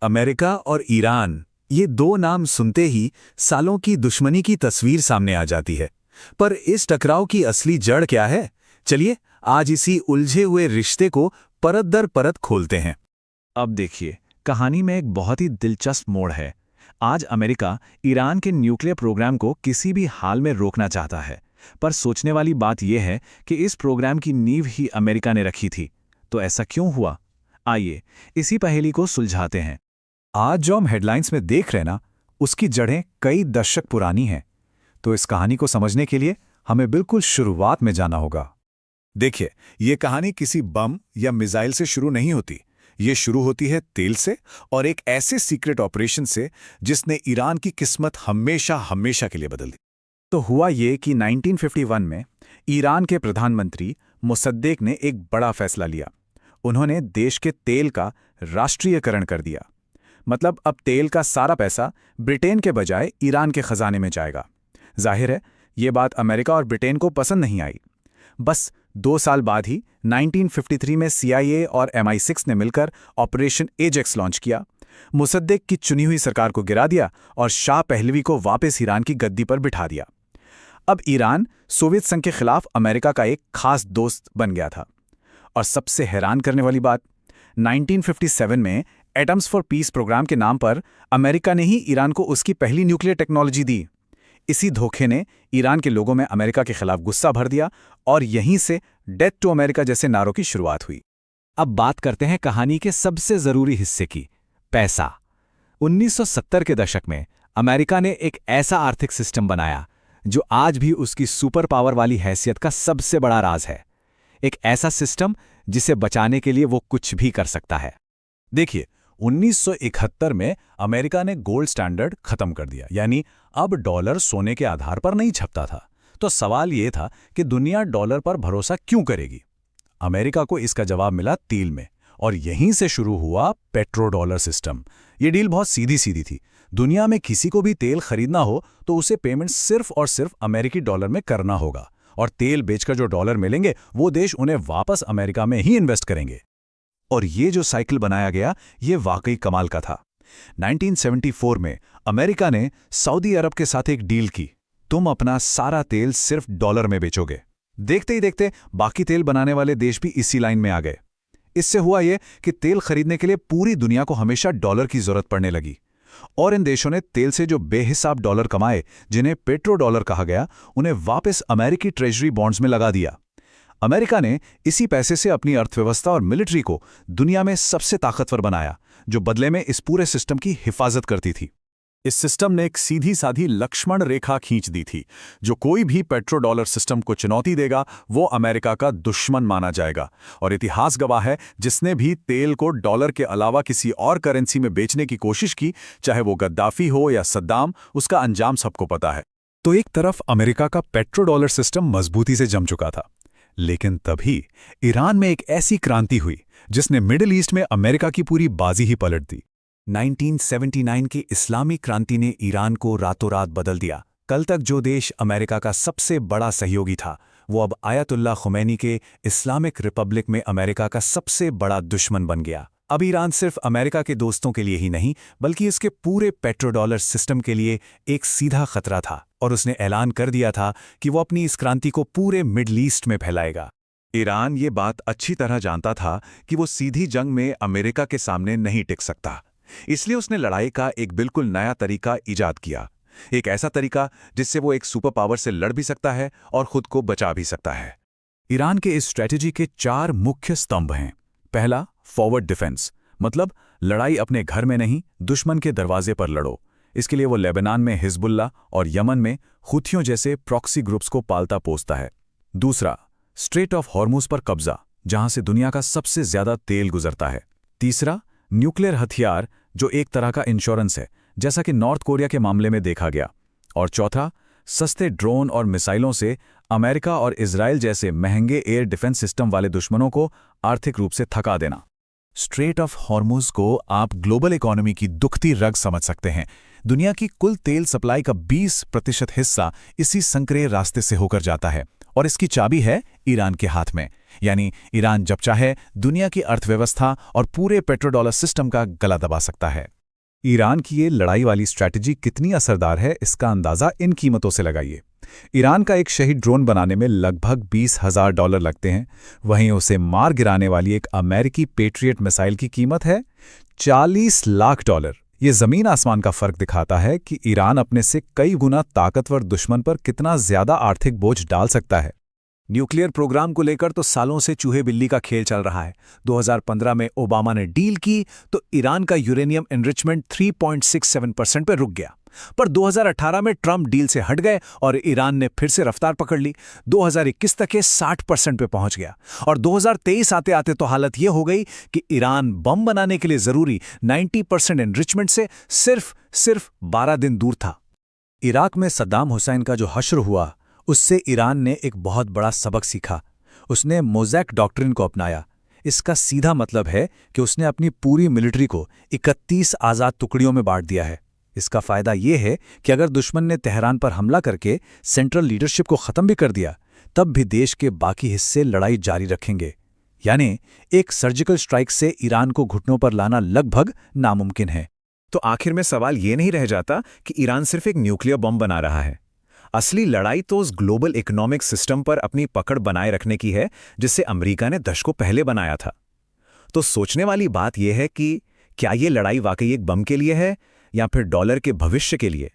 America और Iran, ये दो नाम सुनते ही सालों की दुश्मनी की तस्वीर सामने आ जाती है। पर इस टकराव की असली जड़ क्या है? चलिए आज इसी उलझे हुए रिश्ते को परत दर परत खोलते हैं। अब देखिए, कहानी में एक बहुत ही दिलचस्प मोड़ है। आज अमेरिका ईरान के न्यूक्लियर प्रोग्राम को किसी भी हाल में रोकना चाहता है, पर सोचने वाली बात यह है कि इस प्रोग्राम की नींव ही अमेरिका ने रखी थी। तो ऐसा क्यों हुआ? आइए इसी पहेली को सुलझाते हैं। आज जो हम हेडलाइंस में देख रहे हैं ना, उसकी जड़ें कई दशक पुरानी हैं। तो इस कहानी को समझने के लिए हमें बिल्कुल शुरुआत में जाना होगा। देखिए, ये कहानी किसी बम या मिसाइल से शुरू नहीं होती। ये शुरू होती है तेल से, और एक ऐसे सीक्रेट ऑपरेशन से जिसने ईरान की किस्मत हमेशा हमेशा के लिए बदल दी। तो हुआ ये कि 1951 में ईरान के प्रधानमंत्री मुसद्देक ने एक बड़ा फैसला लिया। उन्होंने देश के तेल का राष्ट्रीयकरण कर दिया। मतलब अब तेल का सारा पैसा ब्रिटेन के बजाय ईरान के खजाने में जाएगा। जाहिर है, ये बात अमेरिका और ब्रिटेन को पसंद नहीं आई। बस 2 साल बाद ही 1953 में CIA और MI6 ने मिलकर ऑपरेशन एजेक्स लॉन्च किया। मुसद्देक की चुनी हुई सरकार को गिरा दिया और शाह पहलवी को वापस ईरान की गद्दी पर बिठा दिया। अब ईरान सोवियत संघ के खिलाफ अमेरिका का एक खास दोस्त बन गया था। और सबसे हैरान करने वाली बात, 1957 में एटम्स फॉर पीस प्रोग्राम के नाम पर अमेरिका ने ही ईरान को उसकी पहली न्यूक्लियर टेक्नोलॉजी दी। इसी धोखे ने ईरान के लोगों में अमेरिका के खिलाफ गुस्सा भर दिया, और यहीं से डेथ टू अमेरिका जैसे नारों की शुरुआत हुई। अब बात करते हैं कहानी के सबसे जरूरी हिस्से की, पैसा। 1970 के दशक में अमेरिका ने एक ऐसा आर्थिक सिस्टम बनाया जो आज भी उसकी सुपर पावर वाली हैसियत का सबसे बड़ा राज है। एक ऐसा सिस्टम जिसे बचाने के लिए वो कुछ भी कर सकता है। देखिए, 1971 में अमेरिका ने गोल्ड स्टैंडर्ड खत्म कर दिया, यानी अब डॉलर सोने के आधार पर नहीं छपता था। तो सवाल यह था कि दुनिया डॉलर पर भरोसा क्यों करेगी? अमेरिका को इसका जवाब मिला तेल में, और यहीं से शुरू हुआ पेट्रो डॉलर सिस्टम। ये डील बहुत सीधी सीधी थी। दुनिया में किसी को भी तेल खरीदना हो तो उसे पेमेंट सिर्फ और सिर्फ अमेरिकी डॉलर में करना होगा, और तेल बेचकर जो डॉलर मिलेंगे वो देश उन्हें वापस अमेरिका में ही इन्वेस्ट करेंगे। और ये जो साइकिल बनाया गया, ये वाकई कमाल का था। 1974 में अमेरिका ने सऊदी अरब के साथ एक डील की। तुम अपना सारा तेल सिर्फ डॉलर में बेचोगे। देखते ही देखते बाकी तेल बनाने वाले देश भी इसी लाइन में आ गए। इससे हुआ ये कि तेल खरीदने के लिए पूरी दुनिया को हमेशा डॉलर की जरूरत पड़ने लगी, और इन देशों ने तेल से जो बेहिसाब डॉलर कमाए, जिन्हें पेट्रो डॉलर कहा गया, उन्हें वापस अमेरिकी ट्रेजरी बॉन्ड्स में लगा दिया। अमेरिका ने इसी पैसे से अपनी अर्थव्यवस्था और मिलिट्री को दुनिया में सबसे ताकतवर बनाया, जो बदले में इस पूरे सिस्टम की हिफाजत करती थी। इस सिस्टम ने एक सीधी साधी लक्ष्मण रेखा खींच दी थी। जो कोई भी पेट्रो डॉलर सिस्टम को चुनौती देगा, वो अमेरिका का दुश्मन माना जाएगा। और इतिहास गवाह है, जिसने भी तेल को डॉलर के अलावा किसी और करेंसी में बेचने की कोशिश की, चाहे वो गद्दाफी हो या सद्दाम, उसका अंजाम सबको पता है। तो एक तरफ अमेरिका का पेट्रो डॉलर सिस्टम मजबूती से जम चुका था, लेकिन तभी ईरान में एक ऐसी क्रांति हुई जिसने मिडिल ईस्ट में अमेरिका की पूरी बाजी ही पलट दी। 1979 की इस्लामी क्रांति ने ईरान को रातों रात बदल दिया। कल तक जो देश अमेरिका का सबसे बड़ा सहयोगी था, वो अब आयतुल्लाह खुमैनी के इस्लामिक रिपब्लिक में अमेरिका का सबसे बड़ा दुश्मन बन गया। अब ईरान सिर्फ अमेरिका के दोस्तों के लिए ही नहीं, बल्कि इसके पूरे पेट्रो डॉलर सिस्टम के लिए एक सीधा खतरा था, और उसने ऐलान कर दिया था कि वो अपनी इस क्रांति को पूरे मिडल ईस्ट में फैलाएगा। ईरान ये बात अच्छी तरह जानता था कि वो सीधी जंग में अमेरिका के सामने नहीं टिक सकता। इसलिए उसने लड़ाई का एक बिल्कुल नया तरीका ईजाद किया। एक ऐसा तरीका जिससे वो एक सुपर पावर से लड़ भी सकता है और खुद को बचा भी सकता है। ईरान के इस स्ट्रेटेजी के 4 मुख्य स्तंभ हैं। पहला, फॉरवर्ड डिफेंस, मतलब लड़ाई अपने घर में नहीं, दुश्मन के दरवाजे पर लड़ो। इसके लिए वो लेबनान में हिजबुल्लाह और यमन में हुथियों जैसे प्रॉक्सी ग्रुप्स को पालता पोसता है। दूसरा, स्ट्रेट ऑफ हॉर्मुज पर कब्जा, जहां से दुनिया का सबसे ज्यादा तेल गुजरता है। तीसरा, न्यूक्लियर हथियार, जो एक तरह का इंश्योरेंस है, जैसा कि नॉर्थ कोरिया के मामले में देखा गया। और चौथा, सस्ते ड्रोन और मिसाइलों से अमेरिका और इजराइल जैसे महंगे एयर डिफेंस सिस्टम वाले दुश्मनों को आर्थिक रूप से थका देना। स्ट्रेट ऑफ हॉर्मुज को आप ग्लोबल इकोनॉमी की दुखती रग समझ सकते हैं। दुनिया की कुल तेल सप्लाई का 20% हिस्सा इसी संकरे रास्ते से होकर जाता है, और इसकी चाबी है ईरान के हाथ में। यानी ईरान जब चाहे दुनिया की अर्थव्यवस्था और पूरे पेट्रोडॉलर सिस्टम का गला दबा सकता है। ईरान की ये लड़ाई वाली स्ट्रैटेजी कितनी असरदार है, इसका अंदाज़ा इन कीमतों से लगाइए। ईरान का एक शहीद ड्रोन बनाने में लगभग $20,000 लगते हैं, वहीं उसे मार गिराने वाली एक अमेरिकी पेट्रियट मिसाइल की कीमत है $40 लाख। ये ज़मीन आसमान का फ़र्क दिखाता है कि ईरान अपने से कई गुना ताकतवर दुश्मन पर कितना ज़्यादा आर्थिक बोझ डाल सकता है। न्यूक्लियर प्रोग्राम को लेकर तो सालों से चूहे बिल्ली का खेल चल रहा है। 2015 में ओबामा ने डील की तो ईरान का यूरेनियम एनरिचमेंट 3.67% पर रुक गया। पर 2018 में ट्रंप डील से हट गए और ईरान ने फिर से रफ्तार पकड़ ली। 2021 तक ये 60% पे पहुंच गया और 2023 आते आते तो हालत ये हो गई कि ईरान बम बनाने के लिए जरूरी 90% एनरिचमेंट से सिर्फ 12 दिन दूर था। इराक में सद्दाम हुसैन का जो हश्र हुआ, उससे ईरान ने एक बहुत बड़ा सबक सीखा। उसने मोज़ैक डॉक्ट्रिन को अपनाया। इसका सीधा मतलब है कि उसने अपनी पूरी मिलिट्री को 31 आज़ाद टुकड़ियों में बांट दिया है। इसका फ़ायदा ये है कि अगर दुश्मन ने तेहरान पर हमला करके सेंट्रल लीडरशिप को ख़त्म भी कर दिया, तब भी देश के बाकी हिस्से लड़ाई जारी रखेंगे। यानी एक सर्जिकल स्ट्राइक से ईरान को घुटनों पर लाना लगभग नामुमकिन है। तो आखिर में सवाल ये नहीं रह जाता कि ईरान सिर्फ एक न्यूक्लियर बम बना रहा है। असली लड़ाई तो उस ग्लोबल इकोनॉमिक सिस्टम पर अपनी पकड़ बनाए रखने की है, जिससे अमेरिका ने दशकों पहले बनाया था। तो सोचने वाली बात यह है कि क्या ये लड़ाई वाकई एक बम के लिए है या फिर डॉलर के भविष्य के लिए?